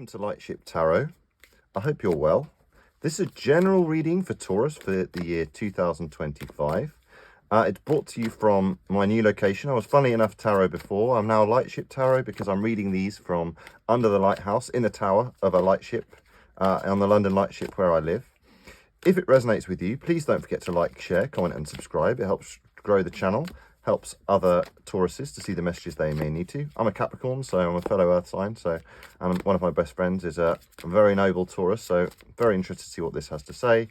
to Lightship Tarot. I hope you're well. This is a general reading for Taurus for the year 2025. It's brought to you from my new location. I was Funnily Enough Tarot before. I'm now Lightship Tarot because I'm reading these from under the lighthouse in the tower of a lightship on the London Lightship where I live. If it resonates with you, please don't forget to like, share, comment and subscribe. It helps grow the channel, helps other Tauruses to see the messages they may need to. I'm a Capricorn, so I'm a fellow Earth sign, and one of my best friends is a very noble Taurus, so very interested to see what this has to say.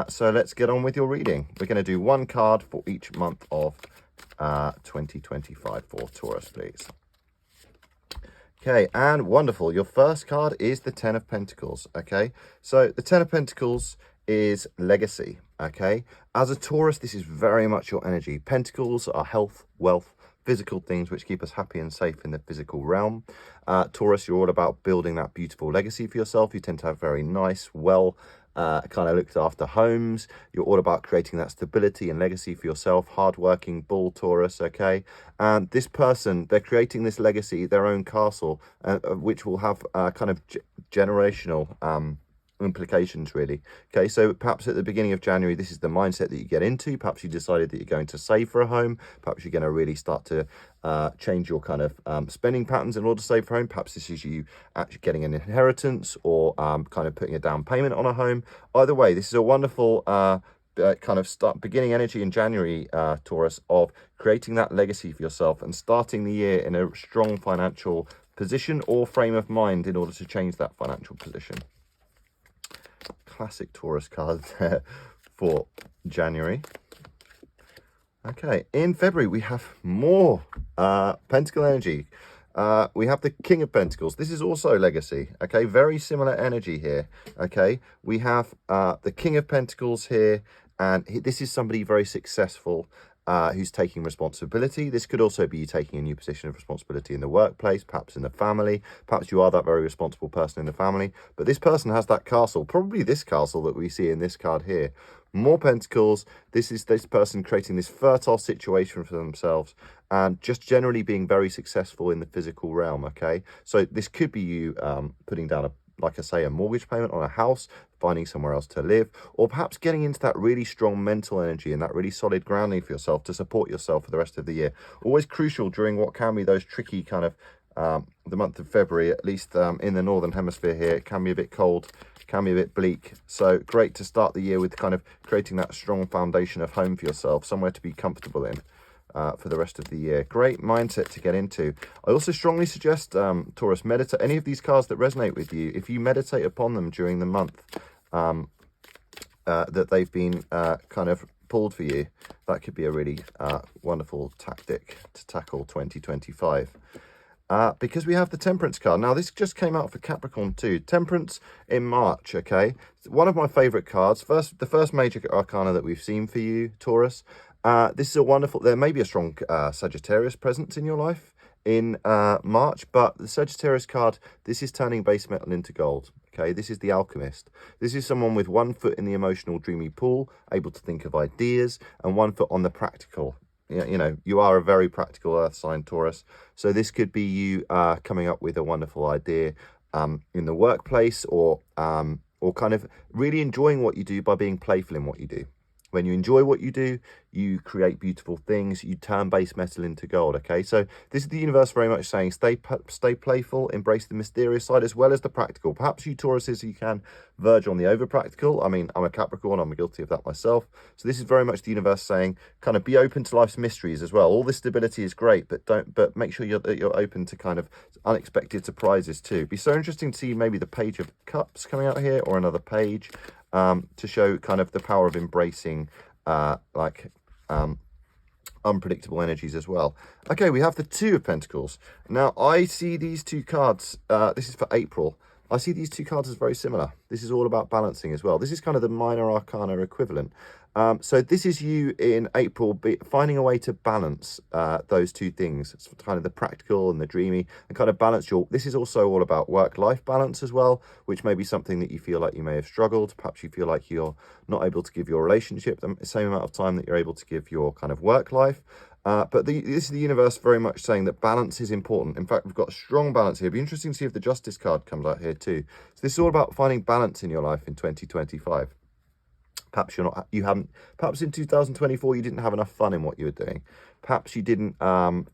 So let's get on with your reading. We're going to do one card for each month of 2025 for Taurus, please. Okay, and wonderful. Your first card is the Ten of Pentacles, okay? So the Ten of Pentacles is legacy, okay? As a Taurus, this is very much your energy. Pentacles are health, wealth, physical things which keep us happy and safe in the physical realm. Taurus, you're all about building that beautiful legacy for yourself. You tend to have very nice, kind of looked after homes. You're all about creating that stability and legacy for yourself. Hardworking bull Taurus, okay? And this person, they're creating this legacy, their own castle, which will have kind of generational implications, really. Okay, so perhaps at the beginning of January, this is the mindset that you get into. Perhaps you decided that you're going to save for a home. Perhaps you're going to really start to change your kind of spending patterns in order to save for a home. Perhaps this is you actually getting an inheritance or kind of putting a down payment on a home. Either way, this is a wonderful kind of beginning energy in January, Taurus, of creating that legacy for yourself and starting the year in a strong financial position or frame of mind in order to change that financial position. Classic Taurus card there for January. Okay, in February we have more Pentacle energy. We have the King of Pentacles. This is also legacy, okay? Very similar energy here, okay? We have the King of Pentacles here, and this is somebody very successful who's taking responsibility. This could also be you taking a new position of responsibility in the workplace, perhaps in the family. Perhaps you are that very responsible person in the family. But this person has that castle, probably this castle that we see in this card here. More Pentacles. This is this person creating this fertile situation for themselves and just generally being very successful in the physical realm, okay? So this could be you putting down like I say, a mortgage payment on a house, finding somewhere else to live, or perhaps getting into that really strong mental energy and that really solid grounding for yourself to support yourself for the rest of the year. Always crucial during what can be those tricky kind of the month of February, at least in the northern hemisphere here. It can be a bit cold, can be a bit bleak. So great to start the year with kind of creating that strong foundation of home for yourself, somewhere to be comfortable in. For the rest of the year. Great mindset to get into. I also strongly suggest, Taurus, meditate. Any of these cards that resonate with you, if you meditate upon them during the month that they've been kind of pulled for you, that could be a really wonderful tactic to tackle 2025. Because we have the Temperance card. Now, this just came out for Capricorn too. Temperance in March, okay? One of my favourite cards. The first major arcana that we've seen for you, Taurus. This is a wonderful, there may be a strong Sagittarius presence in your life in March, but the Sagittarius card, this is turning base metal into gold, okay? This is the alchemist. This is someone with 1 foot in the emotional, dreamy pool, able to think of ideas, and 1 foot on the practical. You know, you are a very practical earth sign, Taurus. So this could be you coming up with a wonderful idea in the workplace or kind of really enjoying what you do by being playful in what you do. When you enjoy what you do, you create beautiful things. You turn base metal into gold, okay? So this is the universe very much saying stay playful, embrace the mysterious side as well as the practical. Perhaps you Tauruses, you can verge on the over-practical. I mean, I'm a Capricorn. I'm guilty of that myself. So this is very much the universe saying kind of be open to life's mysteries as well. All this stability is great, but make sure you're open to kind of unexpected surprises too. Be so interesting to see maybe the Page of Cups coming out here or another page. To show kind of the power of embracing unpredictable energies as well. Okay, we have the Two of Pentacles. Now, I see these two cards, this is for April. I see these two cards as very similar. This is all about balancing as well. This is kind of the minor arcana equivalent. So this is you in April finding a way to balance those two things. It's kind of the practical and the dreamy, and kind of balance this is also all about work-life balance as well, which may be something that you feel like you may have struggled. Perhaps you feel like you're not able to give your relationship the same amount of time that you're able to give your kind of work life. But this is the universe very much saying that balance is important. In fact, we've got a strong balance here. It'd be interesting to see if the Justice card comes out here too. So this is all about finding balance in your life in 2025. Perhaps perhaps in 2024 you didn't have enough fun in what you were doing. Perhaps you didn't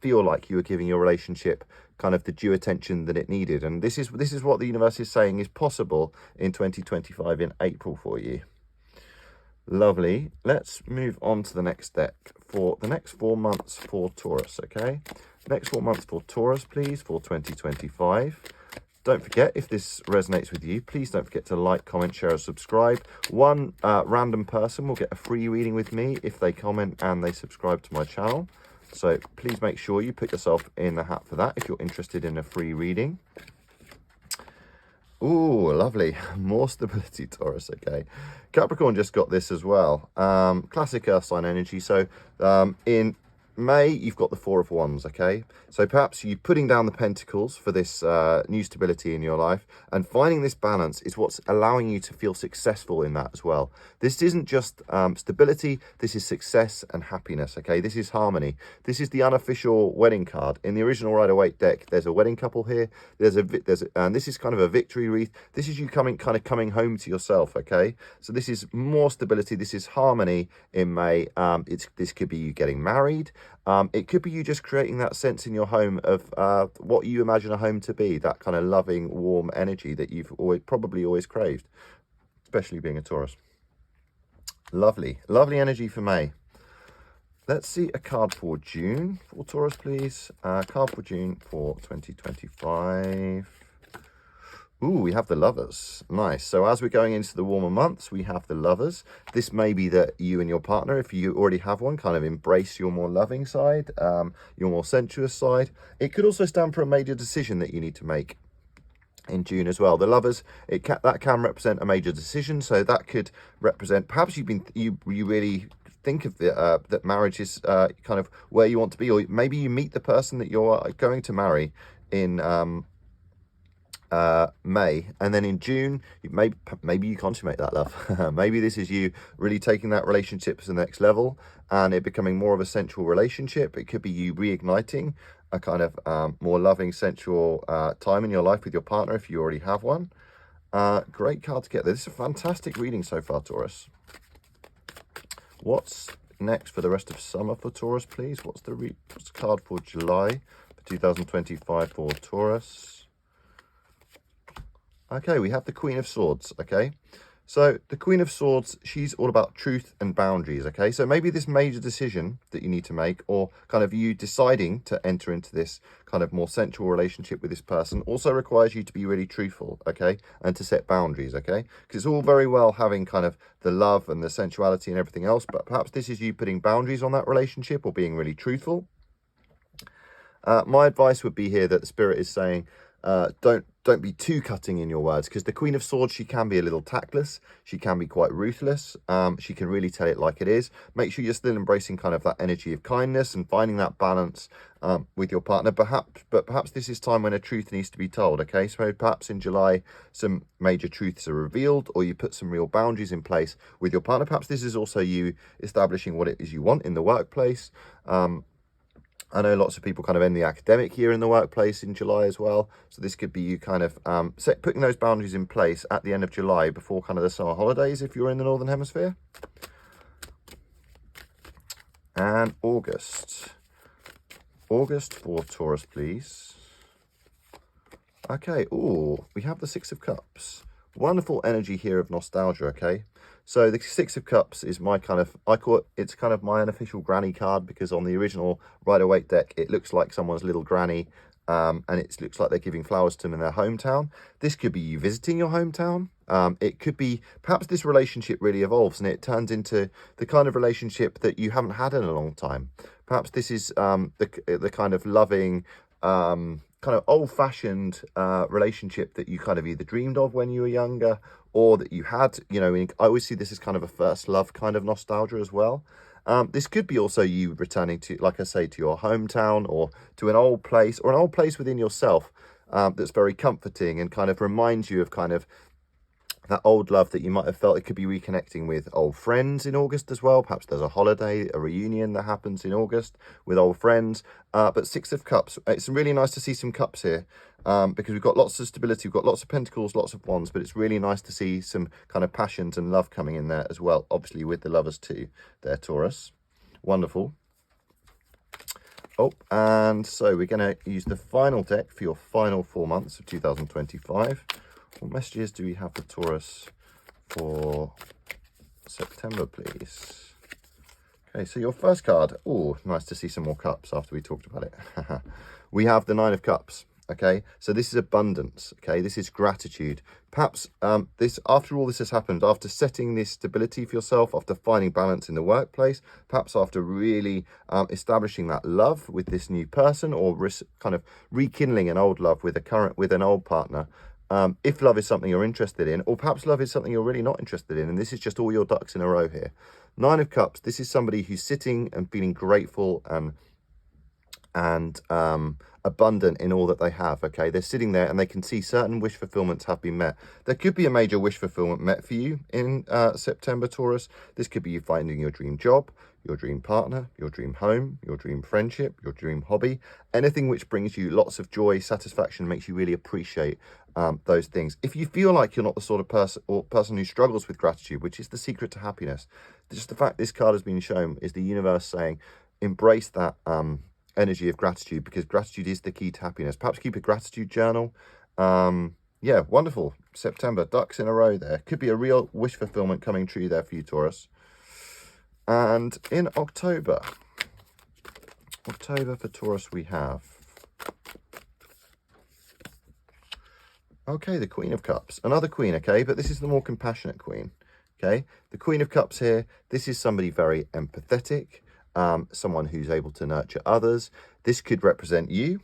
feel like you were giving your relationship kind of the due attention that it needed. And this is what the universe is saying is possible in 2025 in April for you. Lovely. Let's move on to the next deck for the next 4 months for Taurus, okay? Next 4 months for Taurus, please, for 2025. Don't forget, if this resonates with you, please don't forget to like, comment, share, or subscribe. One random person will get a free reading with me if they comment and they subscribe to my channel. So please make sure you put yourself in the hat for that if you're interested in a free reading. Ooh, lovely. More stability, Taurus, okay. Capricorn just got this as well. Classic earth sign energy. So in May, you've got the Four of Wands, okay? So perhaps you putting down the pentacles for this new stability in your life and finding this balance is what's allowing you to feel successful in that as well. This isn't just stability, this is success and happiness, okay? This is harmony. This is the unofficial wedding card. In the original Rider-Waite deck, there's a wedding couple here. And this is kind of a victory wreath. This is you coming home to yourself, okay? So this is more stability. This is harmony in May. This could be you getting married. It could be you just creating that sense in your home of what you imagine a home to be, that kind of loving, warm energy that you've probably always craved, especially being a Taurus. Lovely, lovely energy for May. Let's see a card for June for Taurus, please. Card for June for 2025. Ooh, we have the Lovers. Nice. So as we're going into the warmer months, we have the Lovers. This may be that you and your partner, if you already have one, kind of embrace your more loving side, your more sensuous side. It could also stand for a major decision that you need to make in June as well. The Lovers, that can represent a major decision. So that could represent, perhaps you really think of that marriage is kind of where you want to be, or maybe you meet the person that you're going to marry in May, and then in June maybe you consummate that love. Maybe this is you really taking that relationship to the next level and it becoming more of a sensual relationship. It could be you reigniting a kind of more loving, sensual time in your life with your partner if you already have one. Great card to get there. This is a fantastic reading so far, Taurus. What's next for the rest of summer for Taurus, please? What's the card for July for 2025 for Taurus? Okay, we have the Queen of Swords, okay? So the Queen of Swords, she's all about truth and boundaries, okay? So maybe this major decision that you need to make, or kind of you deciding to enter into this kind of more sensual relationship with this person, also requires you to be really truthful, okay? And to set boundaries, okay? Because it's all very well having kind of the love and the sensuality and everything else, but perhaps this is you putting boundaries on that relationship or being really truthful. My advice would be here that the Spirit is saying, don't be too cutting in your words, because the Queen of Swords, she can be a little tactless. She can be quite ruthless. She can really tell it like it is. Make sure you're still embracing kind of that energy of kindness and finding that balance with your partner. But perhaps this is time when a truth needs to be told, okay? So perhaps in July, some major truths are revealed, or you put some real boundaries in place with your partner. Perhaps this is also you establishing what it is you want in the workplace. I know lots of people kind of end the academic year in the workplace in July as well. So this could be you kind of putting those boundaries in place at the end of July before kind of the summer holidays if you're in the Northern Hemisphere. And August. August for Taurus, please. Okay, ooh, we have the Six of Cups. Wonderful energy here of nostalgia, okay? So the Six of Cups is my kind of, it's kind of my unofficial granny card, because on the original Rider-Waite deck, it looks like someone's little granny, and it looks like they're giving flowers to them in their hometown. This could be you visiting your hometown. It could be, perhaps this relationship really evolves and it turns into the kind of relationship that you haven't had in a long time. Perhaps this is the kind of loving, kind of old-fashioned relationship that you kind of either dreamed of when you were younger, or that you had, you know, I always see this as kind of a first love kind of nostalgia as well. This could be also you returning to, like I say, to your hometown or to an old place, or an old place within yourself that's very comforting and kind of reminds you of kind of that old love that you might have felt. It could be reconnecting with old friends in August as well. Perhaps there's a holiday, a reunion that happens in August with old friends. But Six of Cups, it's really nice to see some cups here, because we've got lots of stability, we've got lots of pentacles, lots of wands, but it's really nice to see some kind of passions and love coming in there as well, obviously with the lovers too there, Taurus. Wonderful. Oh, and so we're going to use the final deck for your final 4 months of 2025. What messages do we have for Taurus for September, please? Okay, so your first card. Oh, nice to see some more cups after we talked about it. We have the Nine of Cups. Okay, so this is abundance. Okay, this is gratitude. Perhaps this, after all this has happened, after setting this stability for yourself, after finding balance in the workplace, perhaps after really establishing that love with this new person, or kind of rekindling an old love with an old partner. If love is something you're interested in, or perhaps love is something you're really not interested in, and this is just all your ducks in a row here. Nine of Cups, this is somebody who's sitting and feeling grateful and abundant in all that they have. Okay, they're sitting there and they can see certain wish fulfillments have been met. There could be a major wish fulfillment met for you in September, Taurus. This could be you finding your dream job, your dream partner, your dream home, your dream friendship, your dream hobby, anything which brings you lots of joy, satisfaction, makes you really appreciate those things. If you feel like you're not the sort of person who struggles with gratitude, which is the secret to happiness, just the fact this card has been shown is the universe saying, embrace that energy of gratitude, because gratitude is the key to happiness. Perhaps keep a gratitude journal. Yeah, wonderful. September, ducks in a row there. Could be a real wish fulfillment coming true there for you, Taurus. And in October for Taurus, we have, okay, the Queen of Cups. Another queen, okay, but this is the more compassionate queen, okay? The Queen of Cups here, this is somebody very empathetic, someone who's able to nurture others. This could represent you.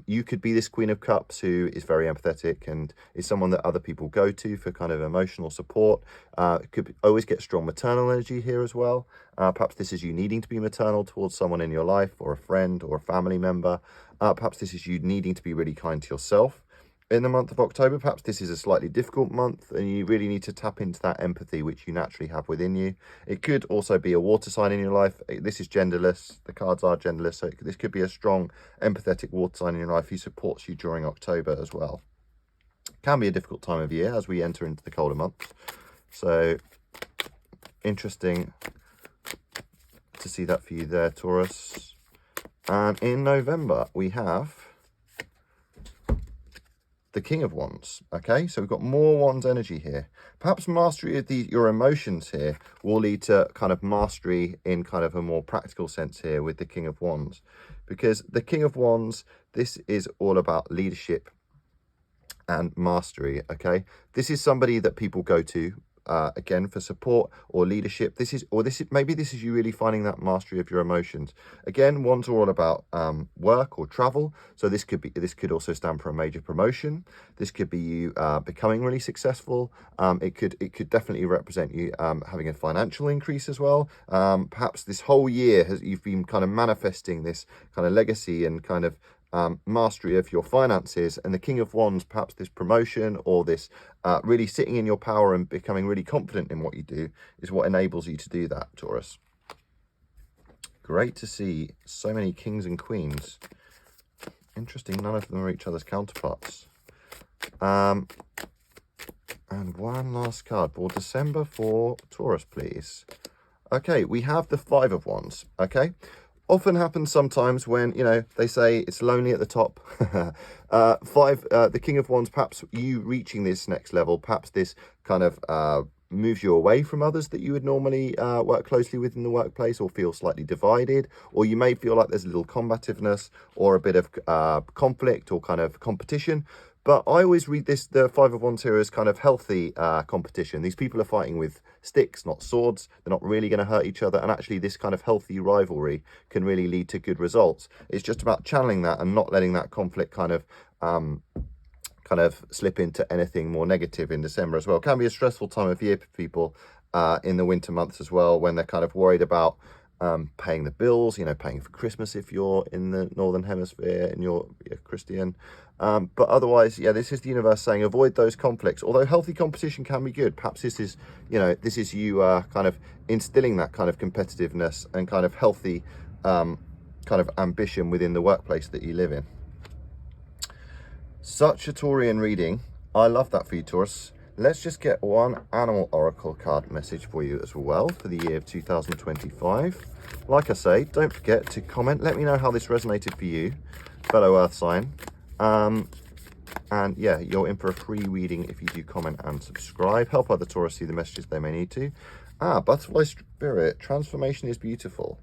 You could be this Queen of Cups who is very empathetic and is someone that other people go to for kind of emotional support. Always get strong maternal energy here as well. Perhaps this is you needing to be maternal towards someone in your life, or a friend or a family member. Perhaps this is you needing to be really kind to yourself. In the month of October, perhaps this is a slightly difficult month and you really need to tap into that empathy which you naturally have within you. It could also be a water sign in your life. This is genderless. The cards are genderless, so this could be a strong, empathetic water sign in your life who supports you during October as well. Can be a difficult time of year as we enter into the colder months. So, interesting to see that for you there, Taurus. And in November, we have the King of Wands. Okay, so we've got more Wands energy here. Perhaps mastery of your emotions here will lead to kind of mastery in kind of a more practical sense here with the King of Wands, because the King of Wands, this is all about leadership and mastery. Okay, this is somebody that people go to again for support or leadership. Maybe this is you really finding that mastery of your emotions. Again, Wands are all about work or travel, so this could also stand for a major promotion. This could be you becoming really successful. It could definitely represent you having a financial increase as well. Perhaps this whole year you've been kind of manifesting this kind of legacy and kind of mastery of your finances, and the King of Wands, perhaps this promotion or this really sitting in your power and becoming really confident in what you do, is what enables you to do that, Taurus. Great to see so many kings and queens. Interesting, none of them are each other's counterparts. And one last card for December for Taurus, please. Okay, we have the Five of Wands. Okay, often happens sometimes when, you know, they say it's lonely at the top. The King of Wands, perhaps you reaching this next level, perhaps this kind of moves you away from others that you would normally work closely with in the workplace, or feel slightly divided, or you may feel like there's a little combativeness or a bit of conflict or kind of competition. But I always read the Five of Wands here as kind of healthy competition. These people are fighting with sticks, not swords. They're not really going to hurt each other. And actually, this kind of healthy rivalry can really lead to good results. It's just about channeling that and not letting that conflict kind of slip into anything more negative in December as well. It can be a stressful time of year for people in the winter months as well, when they're kind of worried about paying the bills, you know, paying for Christmas if you're in the Northern Hemisphere and you're Christian. But otherwise, yeah, this is the universe saying avoid those conflicts. Although healthy competition can be good, perhaps this is, you know, this is you kind of instilling that kind of competitiveness and kind of healthy kind of ambition within the workplace that you live in. Such a Taurian reading. I love that for you, Taurus. Let's just get one animal oracle card message for you as well for the year of 2025. Like I say, don't forget to comment. Let me know how this resonated for you, fellow Earth sign. And yeah, you're in for a free reading if you do comment and subscribe. Help other Taurus see the messages they may need to. Butterfly Spirit, transformation is beautiful.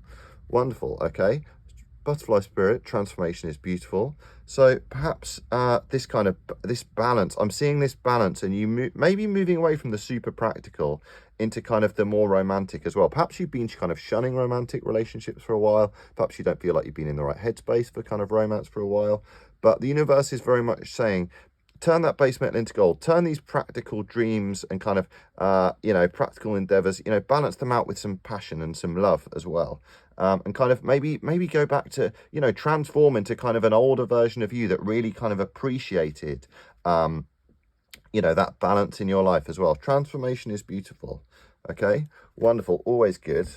Wonderful, okay. Butterfly Spirit, transformation is beautiful. So perhaps this balance, I'm seeing this balance, and you maybe moving away from the super practical into kind of the more romantic as well. Perhaps you've been kind of shunning romantic relationships for a while. Perhaps you don't feel like you've been in the right headspace for kind of romance for a while. But the universe is very much saying, turn that base metal into gold. Turn these practical dreams and kind of, you know, practical endeavors, you know, balance them out with some passion and some love as well. And kind of maybe go back to, you know, transform into kind of an older version of you that really kind of appreciated, you know, that balance in your life as well. Transformation is beautiful. Okay, wonderful, always good.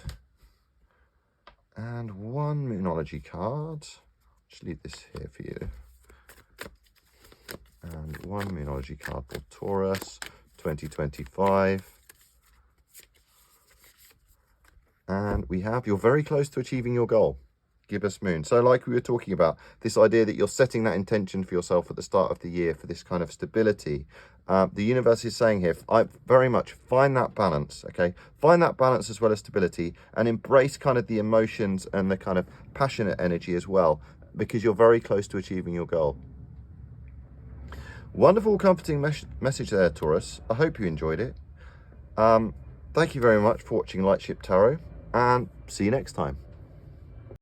And one Moonology card. Just leave this here for you. And one Moonology card for Taurus 2025. And we have, you're very close to achieving your goal. Gibbous Moon. So like we were talking about, this idea that you're setting that intention for yourself at the start of the year for this kind of stability. The universe is saying here, I very much find that balance, okay? Find that balance as well as stability, and embrace kind of the emotions and the kind of passionate energy as well, because you're very close to achieving your goal. Wonderful, comforting message there, Taurus. I hope you enjoyed it. Thank you very much for watching Lightship Tarot, and see you next time.